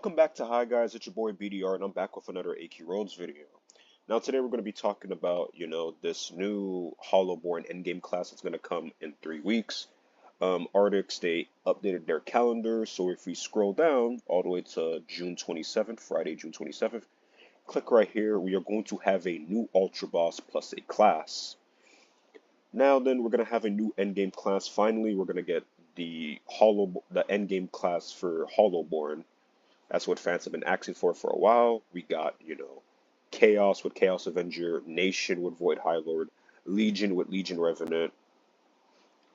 Welcome back to Hi Guys, it's your boy BDR and I'm back with another AQ Roads video. Now today we're going to be talking about, this new Hollowborn endgame class that's going to come in 3 weeks. Arctics, they updated their calendar, so if we scroll down all the way to June 27th, Friday, June 27th, click right here, we are going to have a new Ultra Boss plus a class. Now then, we're going to have a new endgame class. Finally, we're going to get the endgame class for Hollowborn. That's what fans have been asking for a while. We got, Chaos with Chaos Avenger, Nation with Void High Lord, Legion with Legion Revenant,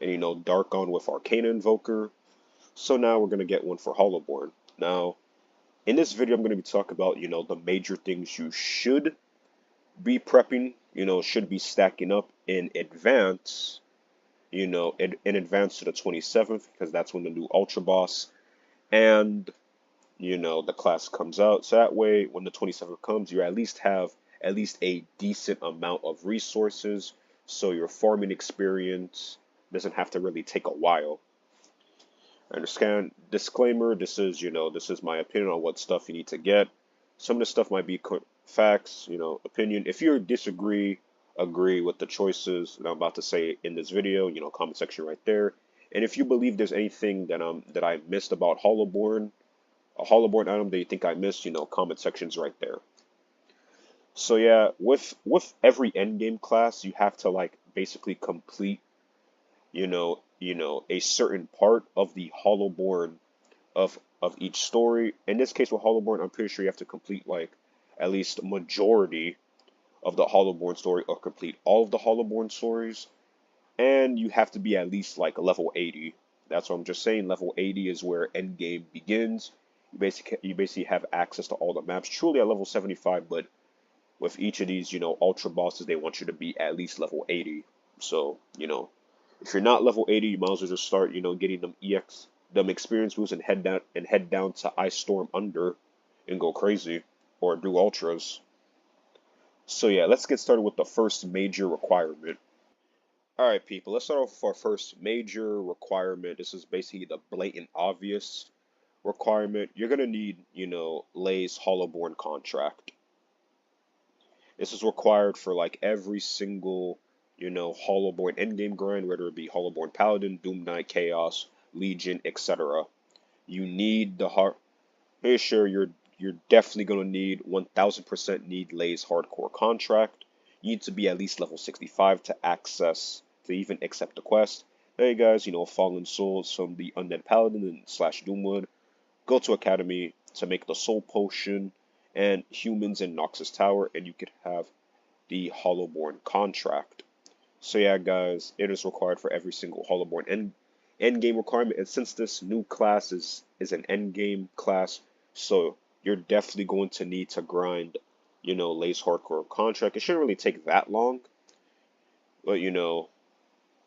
and Darkon with Arcana Invoker. So now we're gonna get one for Hollowborn. Now, in this video, I'm gonna be talking about, the major things you should be prepping, should be stacking up in advance, in advance to the 27th, because that's when the new Ultra Boss and the class comes out. So that way, when the 27th comes, you at least have at least a decent amount of resources, so your farming experience doesn't have to really take a while. I understand. Disclaimer: this is my opinion on what stuff you need to get. Some of the stuff might be facts, opinion. If you agree with the choices that I'm about to say in this video, comment section right there. And if you believe there's anything that I missed about Hollowborn, a Hollowborn item that you think I missed, comment sections right there. So yeah, with every endgame class, you have to basically complete, a certain part of the Hollowborn of each story. In this case with Hollowborn, I'm pretty sure you have to complete at least majority of the Hollowborn story or complete all of the Hollowborn stories. And you have to be at least level 80. That's what I'm just saying. Level 80 is where endgame begins. You basically have access to all the maps. Truly at level 75, but with each of these, ultra bosses, they want you to be at least level 80. So, if you're not level 80, you might as well just start, getting them experience boosts and head down to Ice Storm Under and go crazy or do ultras. So yeah, let's get started with the first major requirement. Alright people, let's start off with our first major requirement. This is basically the blatant obvious requirement. You're gonna need, Lay's Hollowborn contract. This is required for every single, Hollowborn endgame grind, whether it be Hollowborn Paladin, Doom Knight, Chaos, Legion, etc. You need the Pretty sure you're definitely gonna need 1000% need Lay's hardcore contract. You need to be at least level 65 to even accept the quest. Hey guys, Fallen Souls from the Undead Paladin and / Doomwood. Go to Academy to make the Soul Potion and Humans in Noxus Tower, and you could have the Hollowborn contract. So yeah, guys, it is required for every single Hollowborn endgame requirement. And since this new class is an endgame class, so you're definitely going to need to grind, Lay's hardcore contract. It shouldn't really take that long, but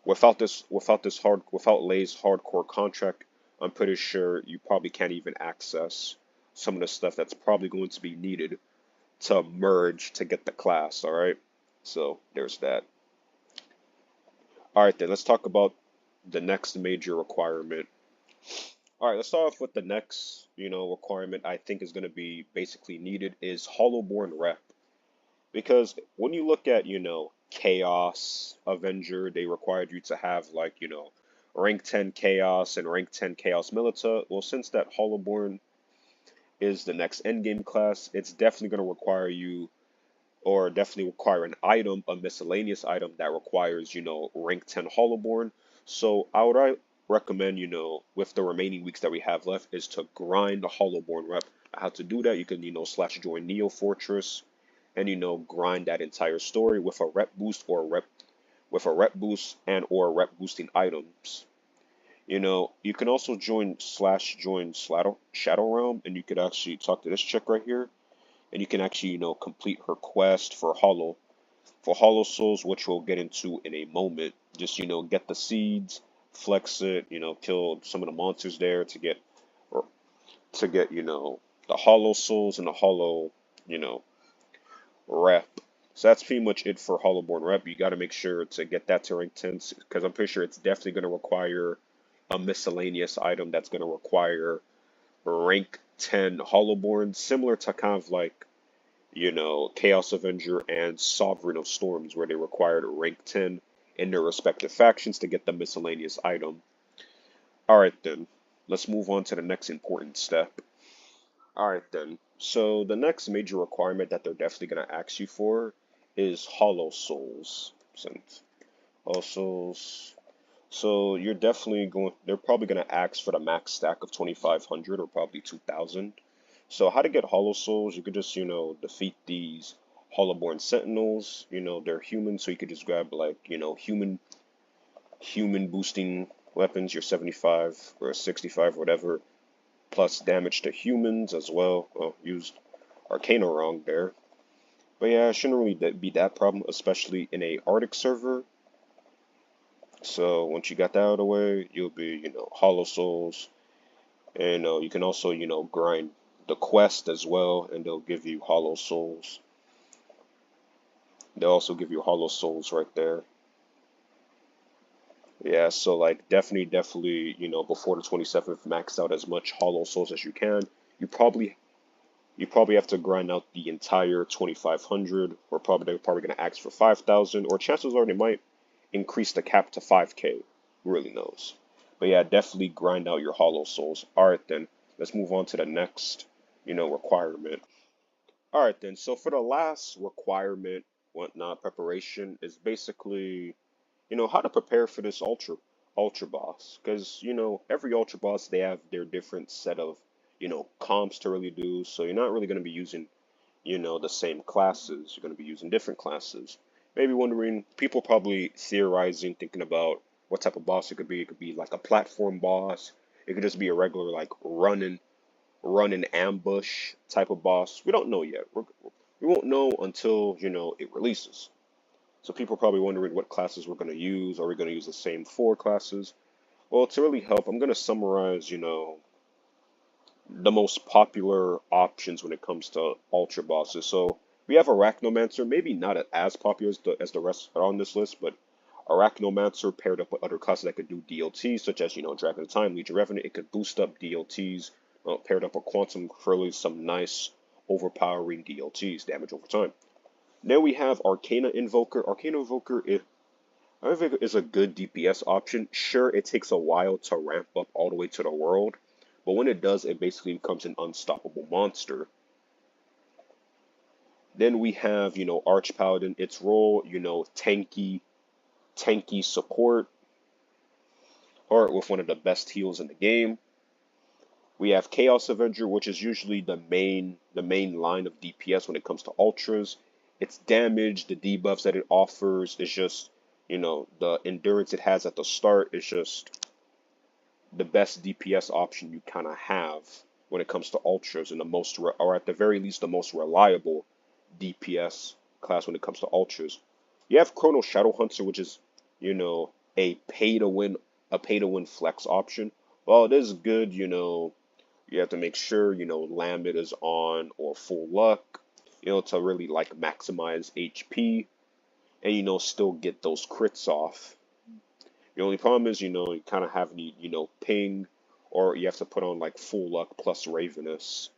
without Lay's hardcore contract, I'm pretty sure you probably can't even access some of the stuff that's probably going to be needed to merge to get the class, alright? So there's that. Alright then, let's talk about the next major requirement. Alright, let's start off with the next, requirement I think is going to be basically needed is Hollowborn rep. Because when you look at, Chaos Avenger, they required you to have rank 10 Chaos and rank 10 Chaos Milita. Well, since that Hollowborn is the next endgame class, it's definitely going to require you, or definitely require an item, a miscellaneous item that requires, rank 10 Hollowborn. So I would recommend, with the remaining weeks that we have left, is to grind the Hollowborn rep. How to do that? You can, / join Neo Fortress and, grind that entire story with a rep boost or rep boosting items. You can also join Shadow Realm, and you could actually talk to this chick right here, and you can actually, complete her quest for Hollow Souls, which we'll get into in a moment. Just, get the seeds, flex it, kill some of the monsters there to get, the Hollow Souls and the Hollow, rep. So that's pretty much it for Hollowborn rep. You got to make sure to get that to rank 10, because I'm pretty sure it's definitely going to require a miscellaneous item that's going to require rank 10 Hollowborn, similar to kind of like, Chaos Avenger and Sovereign of Storms, where they required rank 10 in their respective factions to get the miscellaneous item. Alright then, let's move on to the next important step. Alright then, so the next major requirement that they're definitely going to ask you for is Hollow Souls. Hollow Souls. So you're definitely they're probably going to ask for the max stack of 2,500 or probably 2,000. So how to get Hollow Souls, you could just, defeat these Hollowborn Sentinels. They're human, so you could just grab like, human boosting weapons, your 75 or 65, whatever, plus damage to humans as well. Well, used Arcana wrong there. But yeah, it shouldn't really be that problem, especially in a Arctic server. So once you got that out of the way, you'll be, Hollow Souls. And you can also, grind the quest as well, and they'll give you Hollow Souls. They'll also give you Hollow Souls right there. Yeah, so like definitely, before the 27th, max out as much Hollow Souls as you can. You probably have to grind out the entire 2,500, or they're probably gonna ask for 5,000, or chances are they might increase the cap to 5K. Who really knows? But yeah, definitely grind out your Hollow Souls. Alright then, let's move on to the next, requirement. Alright then, so for the last requirement, whatnot, preparation is basically, how to prepare for this ultra boss. Because, every ultra boss, they have their different set of, comps to really do. So you're not really going to be using, the same classes. You're going to be using different classes. Maybe wondering, people probably theorizing, thinking about what type of boss it could be. It could be like a platform boss. It could just be a regular like run and ambush type of boss. We don't know yet. We won't know until it releases. So people are probably wondering what classes we're going to use. Are we going to use the same four classes? Well, to really help, I'm going to summarize, the most popular options when it comes to ultra bosses. So we have Arachnomancer, maybe not as popular as the rest on this list, but Arachnomancer paired up with other classes that could do DLTs, such as, Dragon of Time, Legion Revenant. It could boost up DLTs, paired up with Quantum Curly, some nice overpowering DLTs, damage over time. Then we have Arcana Invoker. Arcana Invoker is a good DPS option. Sure, it takes a while to ramp up all the way to the world, but when it does, it basically becomes an unstoppable monster. Then we have, Arch Paladin. Its role, tanky support, or with one of the best heals in the game. We have Chaos Avenger, which is usually the main line of DPS when it comes to ultras. Its damage, the debuffs that it offers is just, the endurance it has at the start is just the best DPS option you kind of have when it comes to ultras, and or at the very least, the most reliable DPS class when it comes to ultras. You have Chrono Shadowhunter, which is, a pay to win flex option. Well, it is good, you have to make sure, Lambit is on or full luck, to really like maximize HP and, still get those crits off. The only problem is, you kind of have the, ping, or you have to put on like full luck plus Ravenous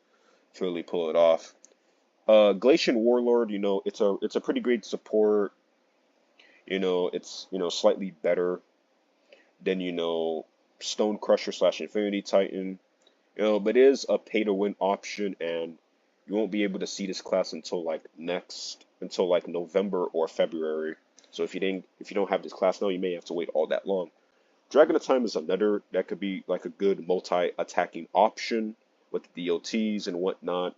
to really pull it off. Glacian Warlord, it's a pretty great support. It's, slightly better than, Stone Crusher / Infinity Titan. But it is a pay to win option, and you won't be able to see this class until like November or February. So if you don't have this class now, you may have to wait all that long. Dragon of Time is another that could be like a good multi-attacking option with the DLTs and whatnot.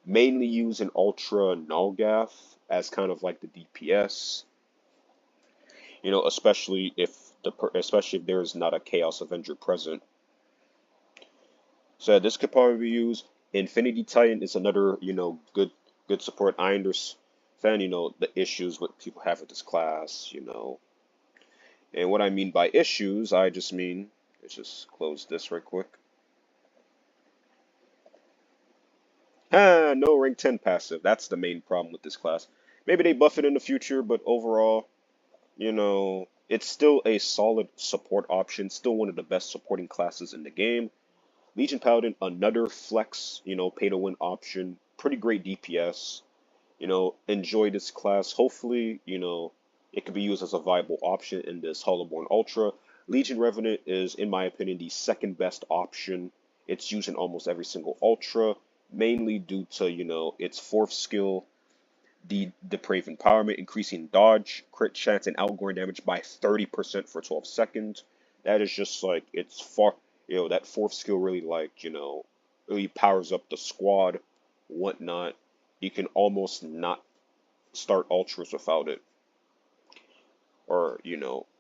Mainly used in Ultra Nulgath as kind of like the DPS. Especially if there's not a Chaos Avenger present. So this could probably be used. Infinity Titan is another, good support. I understand, the issues what people have with this class, And what I mean by issues, I just mean, let's just close this right quick. No rank 10 passive. That's the main problem with this class. Maybe they buff it in the future, but overall, it's still a solid support option. Still one of the best supporting classes in the game. Legion Paladin, another flex, pay to win option. Pretty great DPS. Enjoy this class. Hopefully, it could be used as a viable option in this Hollowborn Ultra. Legion Revenant is, in my opinion, the second best option. It's used in almost every single Ultra, mainly due to, its fourth skill, the Depraved Empowerment, increasing dodge, crit chance, and outgoing damage by 30% for 12 seconds. That is just like, it's far, that fourth skill really like, really powers up the squad, whatnot. You can almost not start ultras without it. Or,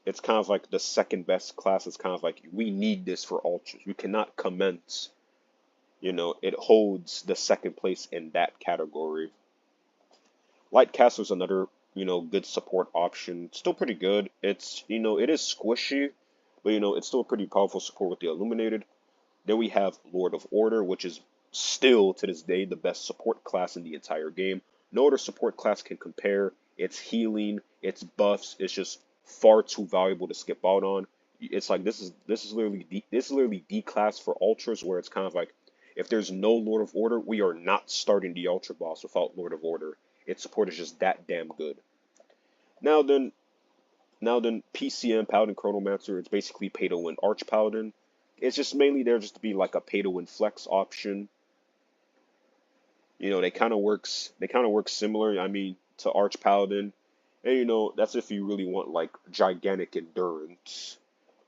it's kind of like the second best class. It's kind of like, we need this for ultras. We cannot commence. It holds the second place in that category. Lightcaster is another, good support option. Still pretty good. It's, it is squishy, but, it's still a pretty powerful support with the Illuminated. Then we have Lord of Order, which is still, to this day, the best support class in the entire game. No other support class can compare. Its healing, its buffs, it's just far too valuable to skip out on. It's like this is literally D class for ultras, where it's kind of like, if there's no Lord of Order, we are not starting the ultra boss without Lord of Order. Its support is just that damn good. Now then, PCM Paladin Chronomancer, it's basically pay to win Arch Paladin. It's just mainly there just to be like a pay to win flex option. They kind of work similar, I mean, to Arch Paladin. And that's if you really want like gigantic endurance.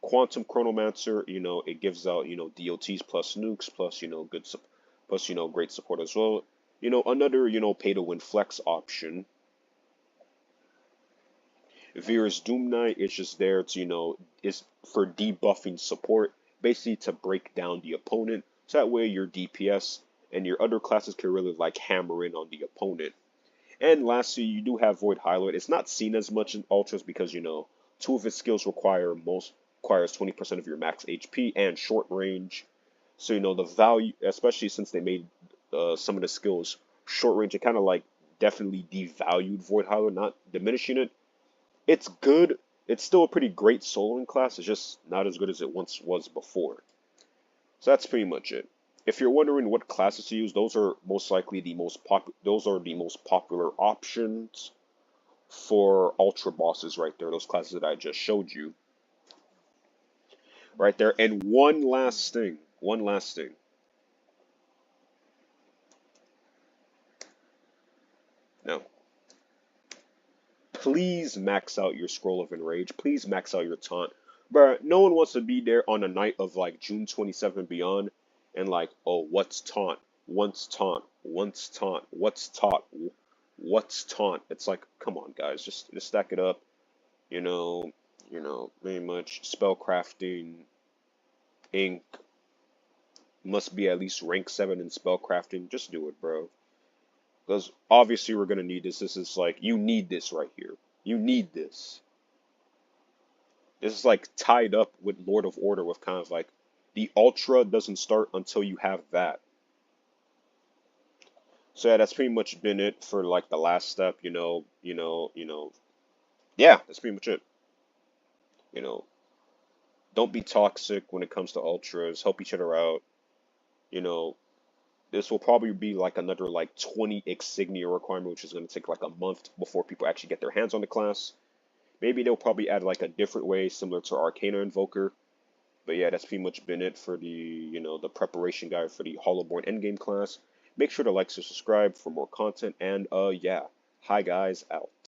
Quantum Chronomancer, it gives out, DOTs plus nukes plus, great support as well. Another, pay to win flex option. Vera's Doom Knight is just there to, is for debuffing support, basically to break down the opponent. So that way your DPS and your other classes can really like hammer in on the opponent. And lastly, you do have Void Highlight. It's not seen as much in Ultras because, two of its skills requires 20% of your max HP and short range. So, the value, especially since they made some of the skills short range, it kind of like definitely devalued Void Highlight, not diminishing it. It's good. It's still a pretty great soloing class. It's just not as good as it once was before. So that's pretty much it. If you're wondering what classes to use, those are most likely the most popular options for ultra bosses right there. Those classes that I just showed you right there. And one last thing. Now, please max out your Scroll of Enrage. Please max out your taunt. But no one wants to be there on a night of like June 27 beyond and like, oh, what's taunt? What's taunt? What's taunt? What's taunt? What's taunt? It's like, come on, guys, just stack it up. Very much spellcrafting, ink must be at least rank 7 in spellcrafting. Just do it, bro. Because obviously we're gonna need this. This is like, you need this right here. You need this. This is like tied up with Lord of Order with kind of like the Ultra doesn't start until you have that. So yeah, that's pretty much been it for like the last step, yeah, that's pretty much it. Don't be toxic when it comes to ultras. Help each other out. This will probably be like another like 20 insignia requirement, which is going to take like a month before people actually get their hands on the class. Maybe they'll probably add like a different way similar to Arcana Invoker. But yeah, that's pretty much been it for the, the preparation guide for the Hollowborn Endgame class. Make sure to like and subscribe for more content. And yeah, hi guys, out.